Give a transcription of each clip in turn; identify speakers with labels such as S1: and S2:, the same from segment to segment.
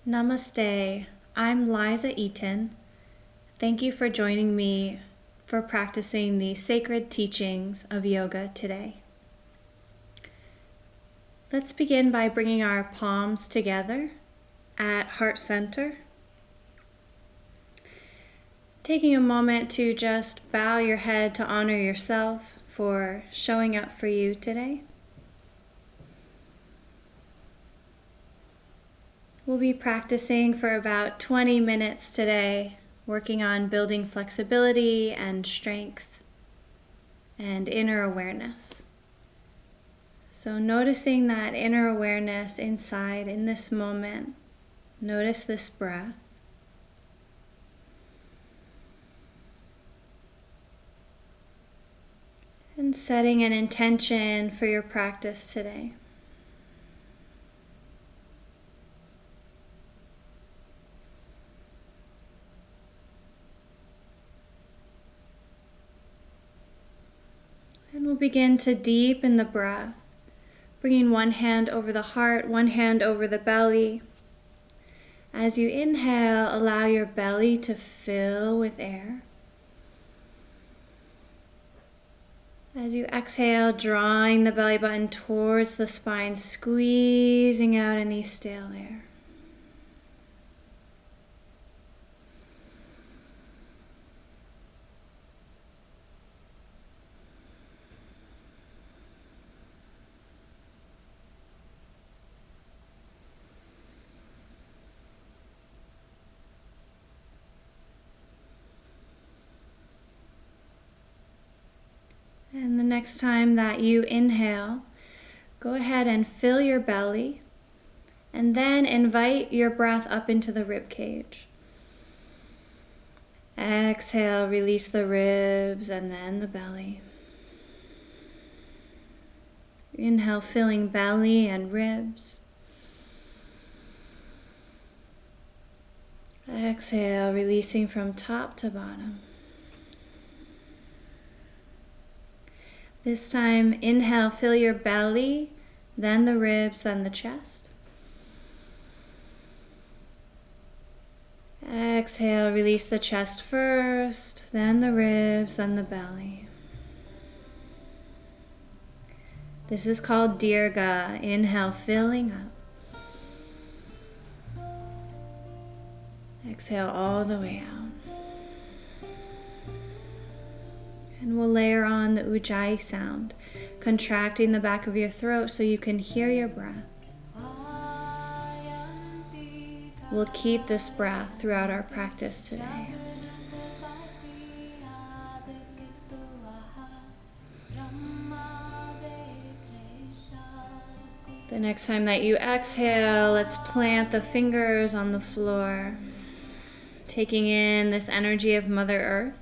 S1: Namaste. I'm Liza Eaton. Thank you for joining me for practicing the sacred teachings of yoga today. Let's begin by bringing our palms together at heart center. Taking a moment to just bow your head to honor yourself for showing up for you today. We'll be practicing for about 20 minutes today, working on building flexibility and strength and inner awareness. So noticing that inner awareness inside in this moment, notice this breath. And setting an intention for your practice today. And we'll begin to deepen the breath, bringing one hand over the heart, one hand over the belly. As you inhale, allow your belly to fill with air. As you exhale, drawing the belly button towards the spine, squeezing out any stale air. And the next time that you inhale, go ahead and fill your belly, and then invite your breath up into the rib cage. Exhale, release the ribs and then the belly. Inhale, filling belly and ribs. Exhale, releasing from top to bottom. This time, inhale, fill your belly, then the ribs, then the chest. Exhale, release the chest first, then the ribs, then the belly. This is called Dirga. Inhale, filling up. Exhale all the way out. And we'll layer on the Ujjayi sound, contracting the back of your throat so you can hear your breath. We'll keep this breath throughout our practice today. The next time that you exhale, let's plant the fingers on the floor, taking in this energy of Mother Earth.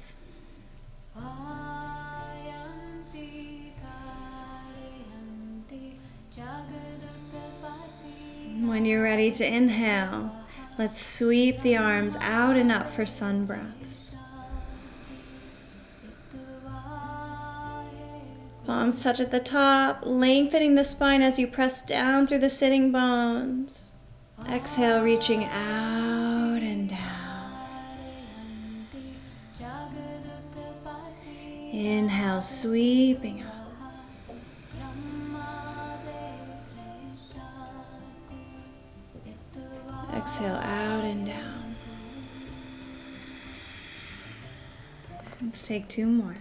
S1: When you're ready to inhale, let's sweep the arms out and up for sun breaths. Palms touch at the top, lengthening the spine as you press down through the sitting bones. Exhale, reaching out and down. Inhale, sweeping up. Exhale out and down. Let's take two more.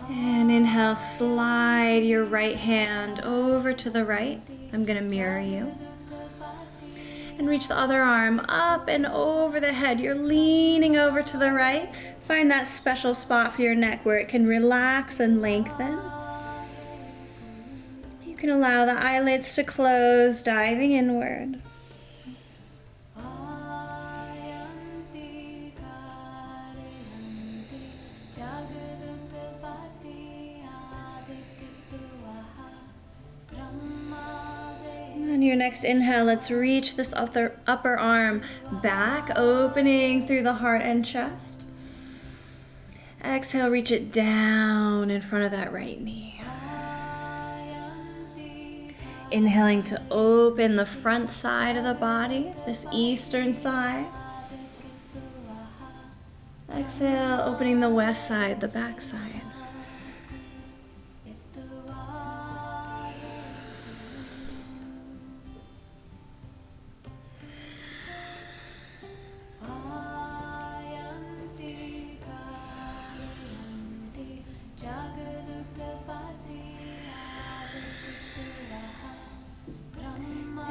S1: And inhale, slide your right hand over to the right. I'm going to mirror you. And reach the other arm up and over the head. You're leaning over to the right. Find that special spot for your neck where it can relax and lengthen. You can allow the eyelids to close, diving inward. On your next inhale, let's reach this upper arm back, opening through the heart and chest. Exhale, reach it down in front of that right knee. Inhaling to open the front side of the body, this eastern side. Exhale, opening the west side, the back side.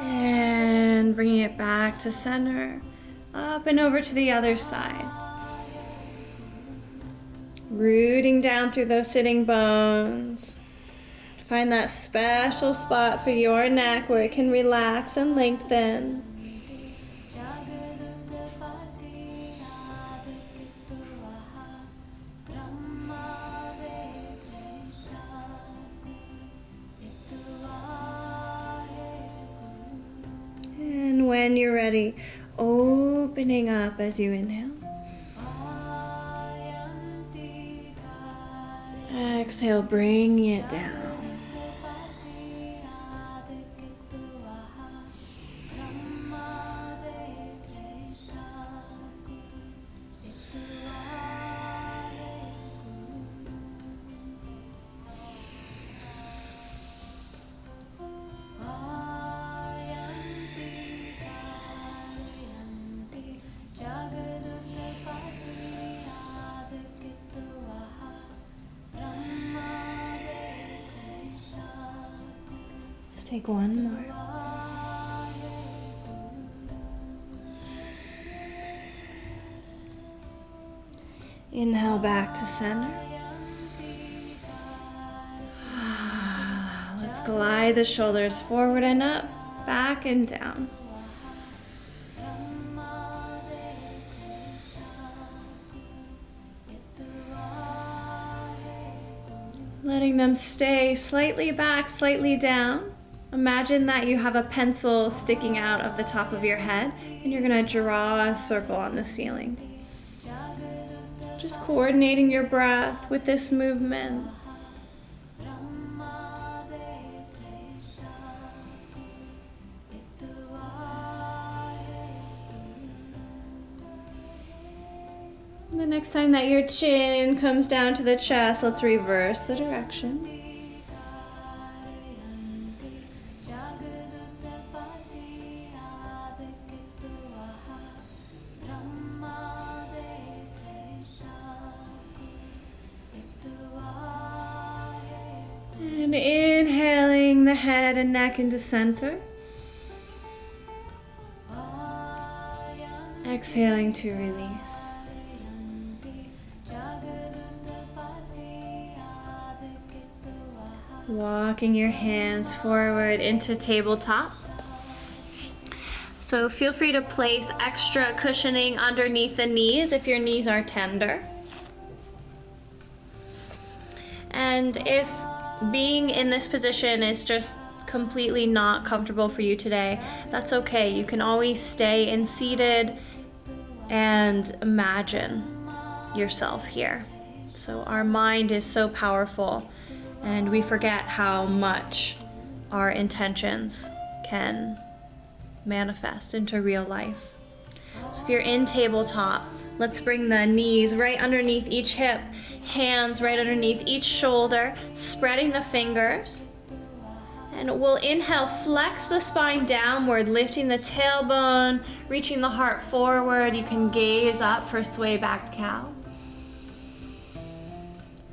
S1: And bringing it back to center, up and over to the other side. Rooting down through those sitting bones. Find that special spot for your neck where it can relax and lengthen. And when you're ready, opening up as you inhale. Exhale, bringing it down. Take one more. Inhale back to center. Let's glide the shoulders forward and up, back and down. Letting them stay slightly back, slightly down. Imagine that you have a pencil sticking out of the top of your head and you're going to draw a circle on the ceiling. Just coordinating your breath with this movement. The next time that your chin comes down to the chest, let's reverse the direction. And inhaling the head and neck into center. Exhaling to release. Walking your hands forward into tabletop. So feel free to place extra cushioning underneath the knees if your knees are tender. And if being in this position is just completely not comfortable for you today, that's okay. You can always stay in seated and imagine yourself here. So our mind is so powerful and we forget how much our intentions can manifest into real life. So if you're in tabletop, let's bring the knees right underneath each hip, hands right underneath each shoulder, spreading the fingers. And we'll inhale, flex the spine downward, lifting the tailbone, reaching the heart forward. You can gaze up for sway-backed cow.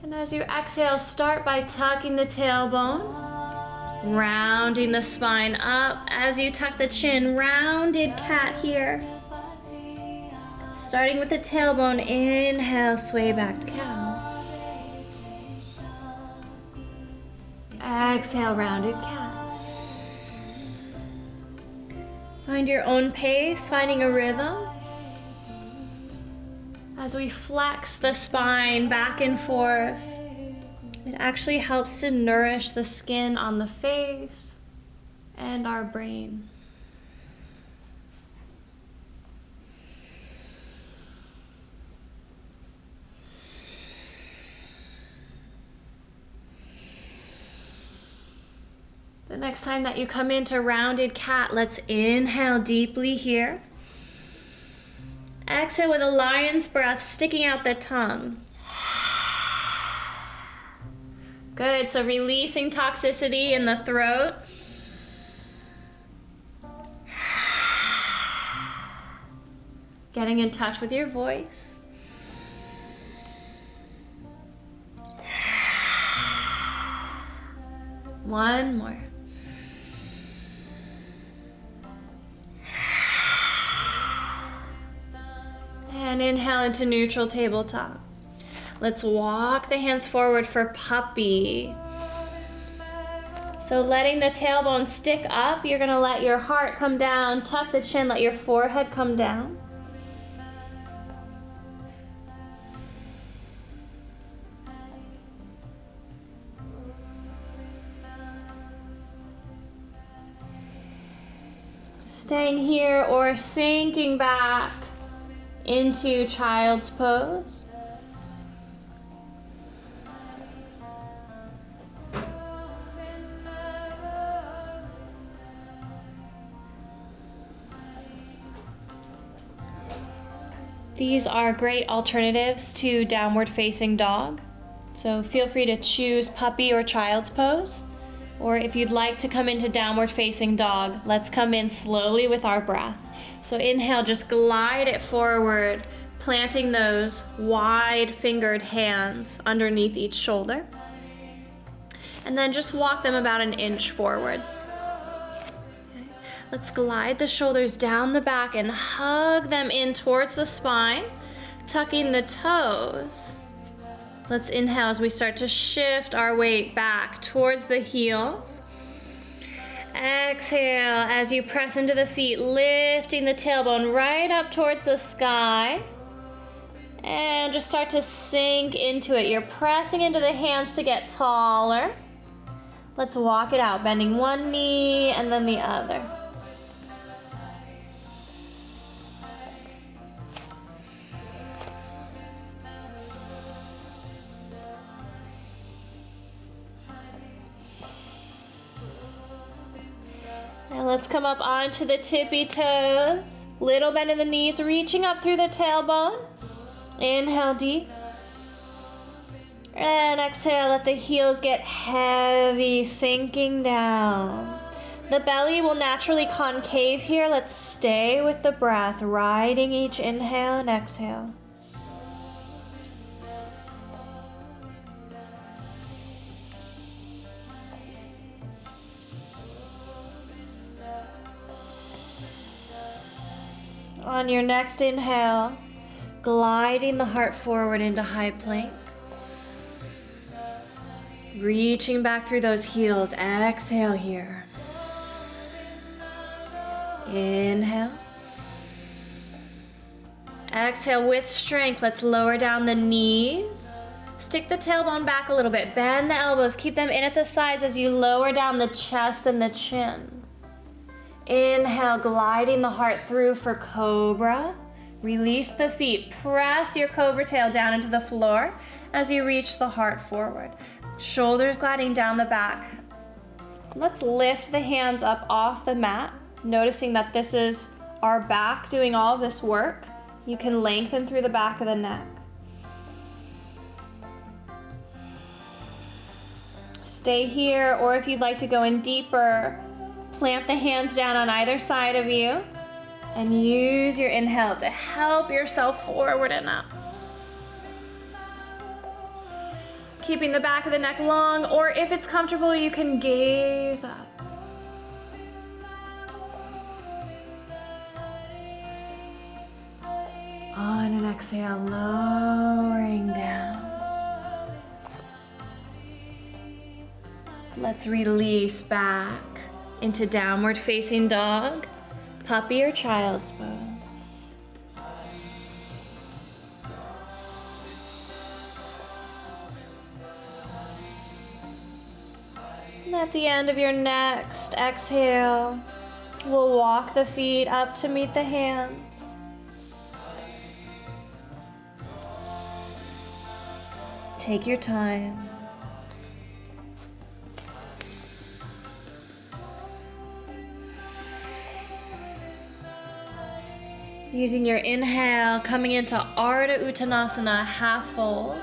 S1: And as you exhale, start by tucking the tailbone, rounding the spine up. As you tuck the chin, rounded cat here. Starting with the tailbone, inhale, sway-backed cow. Exhale, rounded cat. Find your own pace, finding a rhythm. As we flex the spine back and forth, it actually helps to nourish the skin on the face and our brain. The next time that you come into rounded cat, let's inhale deeply here. Exhale with a lion's breath, sticking out the tongue. Good, so releasing toxicity in the throat. Getting in touch with your voice. One more. And inhale into neutral tabletop. Let's walk the hands forward for puppy. So letting the tailbone stick up, you're gonna let your heart come down, tuck the chin, let your forehead come down. Staying here or sinking back into child's pose. These are great alternatives to downward facing dog. So feel free to choose puppy or child's pose. Or if you'd like to come into downward facing dog, let's come in slowly with our breath. So inhale, just glide it forward, planting those wide fingered hands underneath each shoulder. And then just walk them about an inch forward. Okay. Let's glide the shoulders down the back and hug them in towards the spine, tucking the toes. Let's inhale as we start to shift our weight back towards the heels. Exhale as you press into the feet, lifting the tailbone right up towards the sky. And just start to sink into it. You're pressing into the hands to get taller. Let's walk it out, bending one knee and then the other. Now let's come up onto the tippy toes. Little bend in the knees, reaching up through the tailbone. Inhale deep. And exhale, let the heels get heavy, sinking down. The belly will naturally concave here. Let's stay with the breath, riding each inhale and exhale. On your next inhale, gliding the heart forward into high plank. Reaching back through those heels. Exhale here. Inhale. Exhale with strength. Let's lower down the knees. Stick the tailbone back a little bit. Bend the elbows. Keep them in at the sides as you lower down the chest and the chin. Inhale, gliding the heart through for cobra. Release the feet. Press your cobra tail down into the floor as you reach the heart forward. Shoulders gliding down the back. Let's lift the hands up off the mat, noticing that this is our back doing all of this work. You can lengthen through the back of the neck. Stay here, or if you'd like to go in deeper, plant the hands down on either side of you and use your inhale to help yourself forward and up. Keeping the back of the neck long, or if it's comfortable, you can gaze up. On an exhale, lowering down. Let's release back into downward facing dog, puppy or child's pose. At the end of your next exhale, we'll walk the feet up to meet the hands. Take your time. Using your inhale, coming into Ardha Uttanasana, half fold.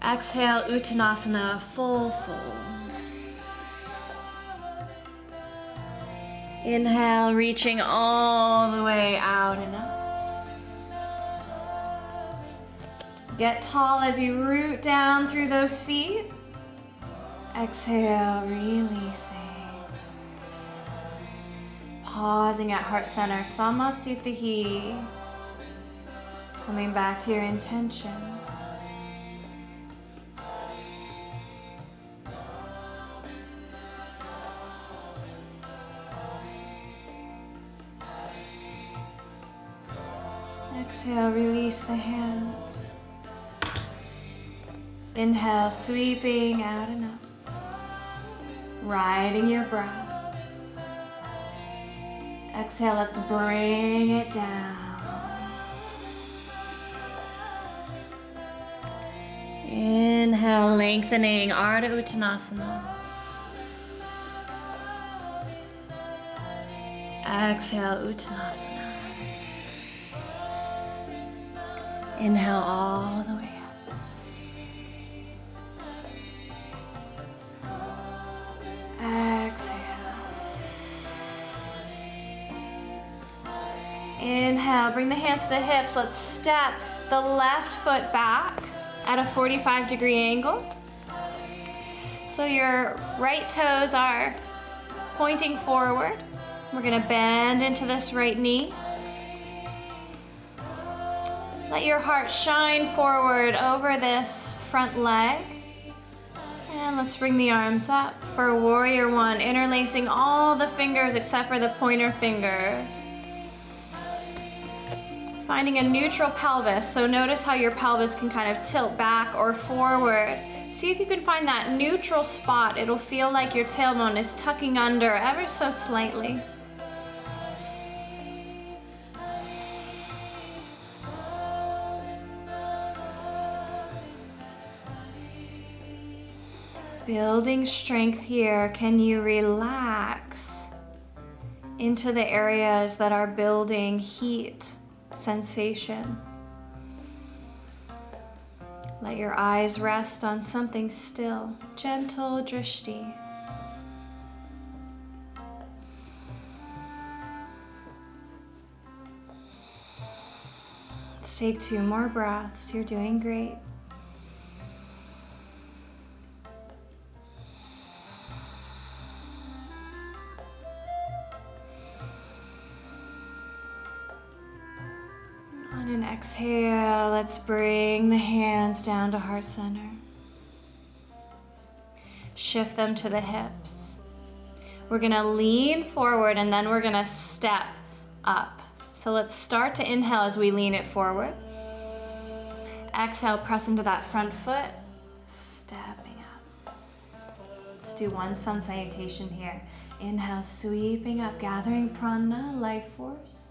S1: Exhale, Uttanasana, full fold. Inhale, reaching all the way out and up. Get tall as you root down through those feet. Exhale, releasing. Pausing at heart center, Samastitihi. Coming back to your intention. Exhale, release the hands. Inhale, sweeping out and up. Riding your breath. Exhale, let's bring it down. Inhale, lengthening, Ardha Uttanasana. Exhale, Uttanasana. Inhale all the way up. Exhale. Inhale, bring the hands to the hips. Let's step the left foot back at a 45-degree angle. So your right toes are pointing forward. We're gonna bend into this right knee. Let your heart shine forward over this front leg. And let's bring the arms up for Warrior One, interlacing all the fingers except for the pointer fingers. Finding a neutral pelvis, so notice how your pelvis can kind of tilt back or forward. See if you can find that neutral spot. It'll feel like your tailbone is tucking under ever so slightly. Building strength here, can you relax into the areas that are building heat sensation? Let your eyes rest on something still, gentle drishti. Let's take 2 more breaths, you're doing great. On an exhale, let's bring the hands down to heart center. Shift them to the hips. We're gonna lean forward and then we're gonna step up. So let's start to inhale as we lean it forward. Exhale, press into that front foot, stepping up. Let's do one sun salutation here. Inhale, sweeping up, gathering prana, life force.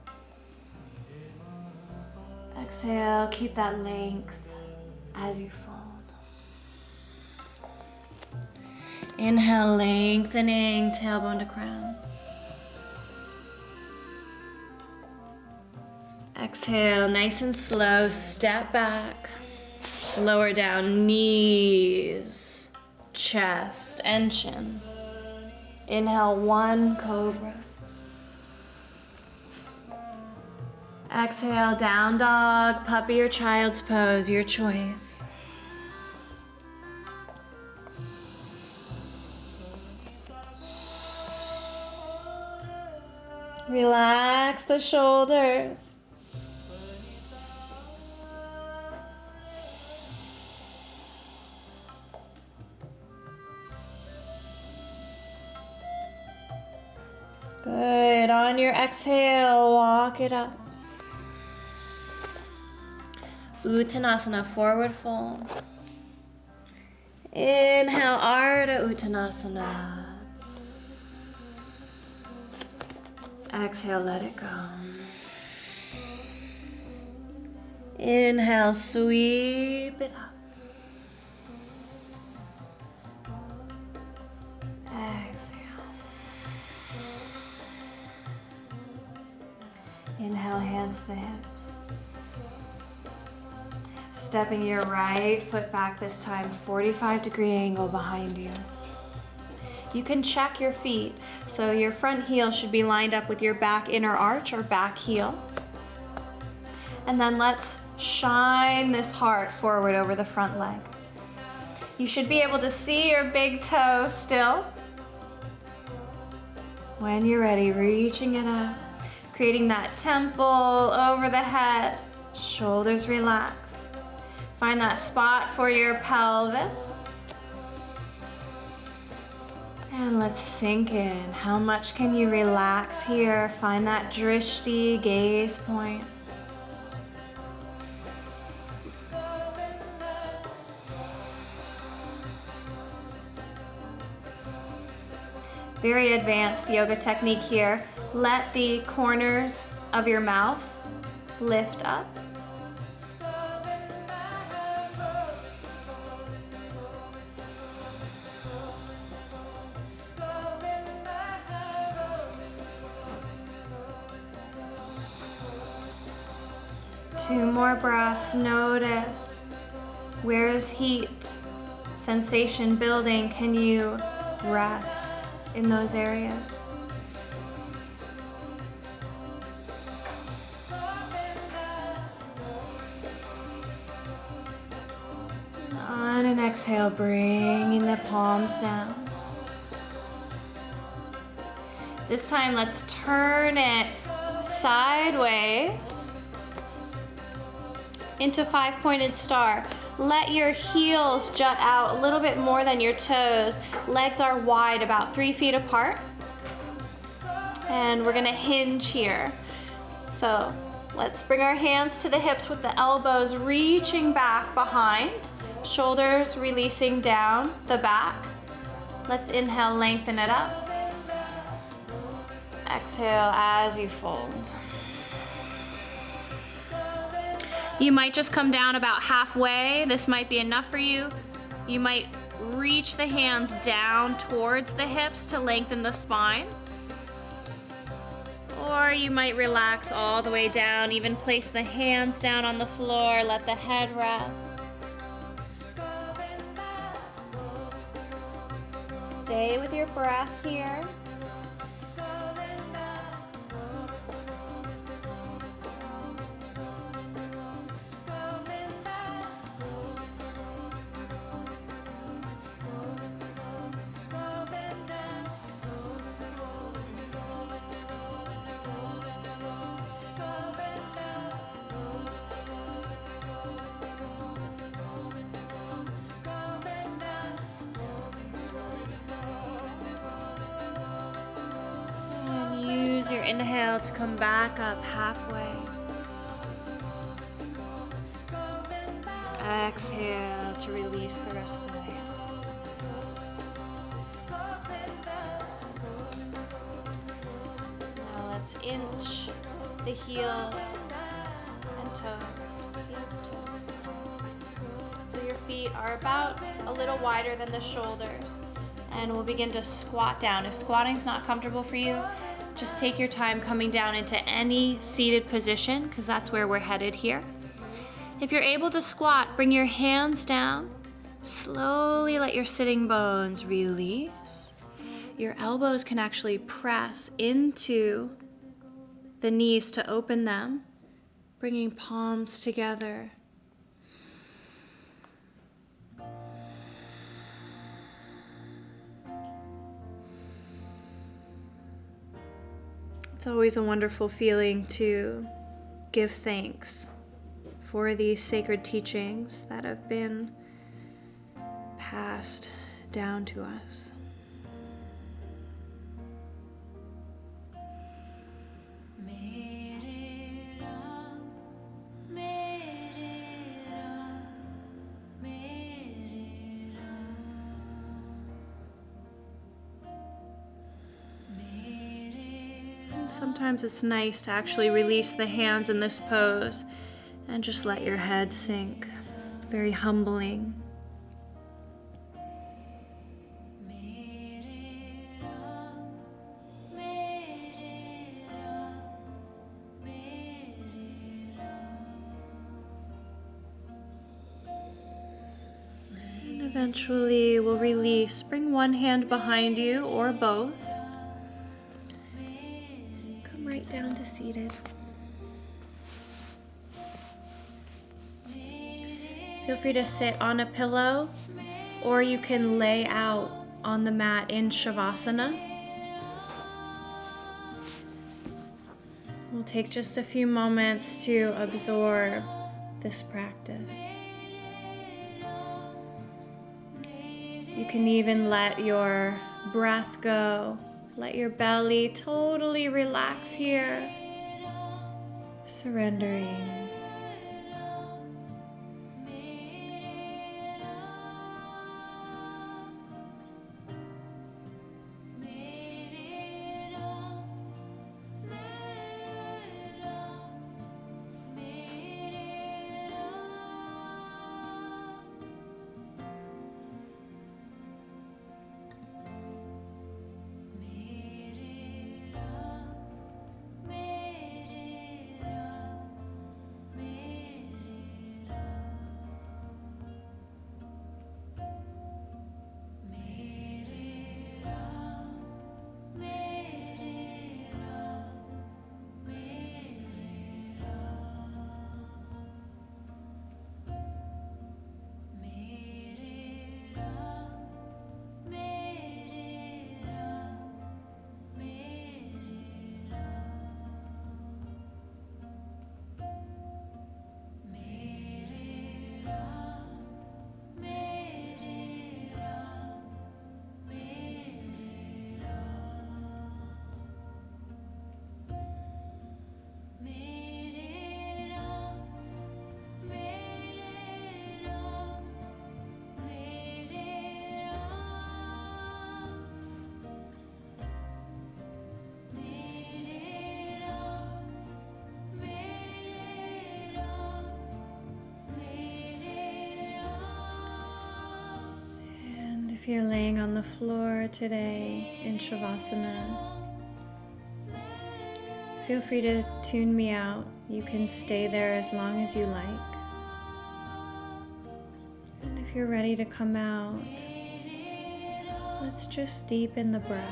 S1: Exhale, keep that length as you fold. Inhale, lengthening, tailbone to crown. Exhale, nice and slow, step back, lower down, knees, chest, and chin. Inhale, 1 cobra. Exhale, down dog, puppy or child's pose, your choice. Relax the shoulders. Good. On your exhale, walk it up. Uttanasana, forward fold. Inhale, Ardha Uttanasana. Exhale, let it go. Inhale, sweep it up. Exhale. Inhale, hands to the hips. Stepping your right foot back this time, 45-degree angle behind you. You can check your feet. So your front heel should be lined up with your back inner arch or back heel. And then let's shine this heart forward over the front leg. You should be able to see your big toe still. When you're ready, reaching it up, creating that temple over the head, shoulders relax. Find that spot for your pelvis. And let's sink in. How much can you relax here? Find that drishti, gaze point. Very advanced yoga technique here. Let the corners of your mouth lift up. Two more breaths. Notice where is heat, sensation building. Can you rest in those areas? On an exhale, bringing the palms down. This time, let's turn it sideways into five-pointed star. Let your heels jut out a little bit more than your toes. Legs are wide, about 3 feet apart. And we're gonna hinge here. So let's bring our hands to the hips with the elbows reaching back behind, shoulders releasing down the back. Let's inhale, lengthen it up. Exhale as you fold. You might just come down about halfway. This might be enough for you. You might reach the hands down towards the hips to lengthen the spine. Or you might relax all the way down, even place the hands down on the floor, let the head rest. Stay with your breath here. Your inhale to come back up halfway. Exhale to release the rest of the way. Now let's inch the heels and toes. Heels, toes. So your feet are about a little wider than the shoulders. And we'll begin to squat down. If squatting's not comfortable for you, just take your time coming down into any seated position, because that's where we're headed here. If you're able to squat, bring your hands down. Slowly let your sitting bones release. Your elbows can actually press into the knees to open them, bringing palms together. It's always a wonderful feeling to give thanks for these sacred teachings that have been passed down to us. Sometimes it's nice to actually release the hands in this pose and just let your head sink. Very humbling. And eventually we'll release. Bring one hand behind you or both. Right down to seated. Feel free to sit on a pillow, or you can lay out on the mat in Shavasana. We'll take just a few moments to absorb this practice. You can even let your breath go. Let your belly totally relax here, surrendering. If you're laying on the floor today in Shavasana, feel free to tune me out. You can stay there as long as you like. And if you're ready to come out, let's just deepen the breath.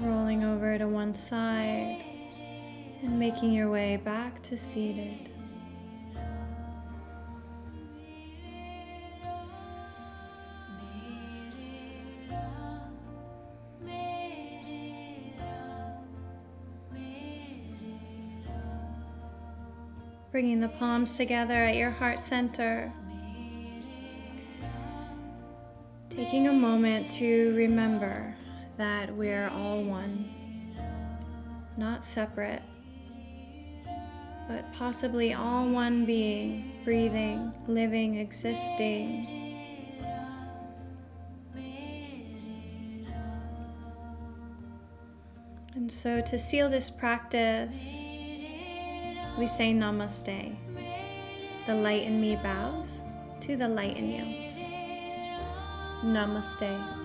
S1: Rolling over to one side and making your way back to seated. Bringing the palms together at your heart center. Taking a moment to remember that we're all one, not separate, but possibly all one being, breathing, living, existing. And so to seal this practice, we say Namaste. The light in me bows to the light in you. Namaste.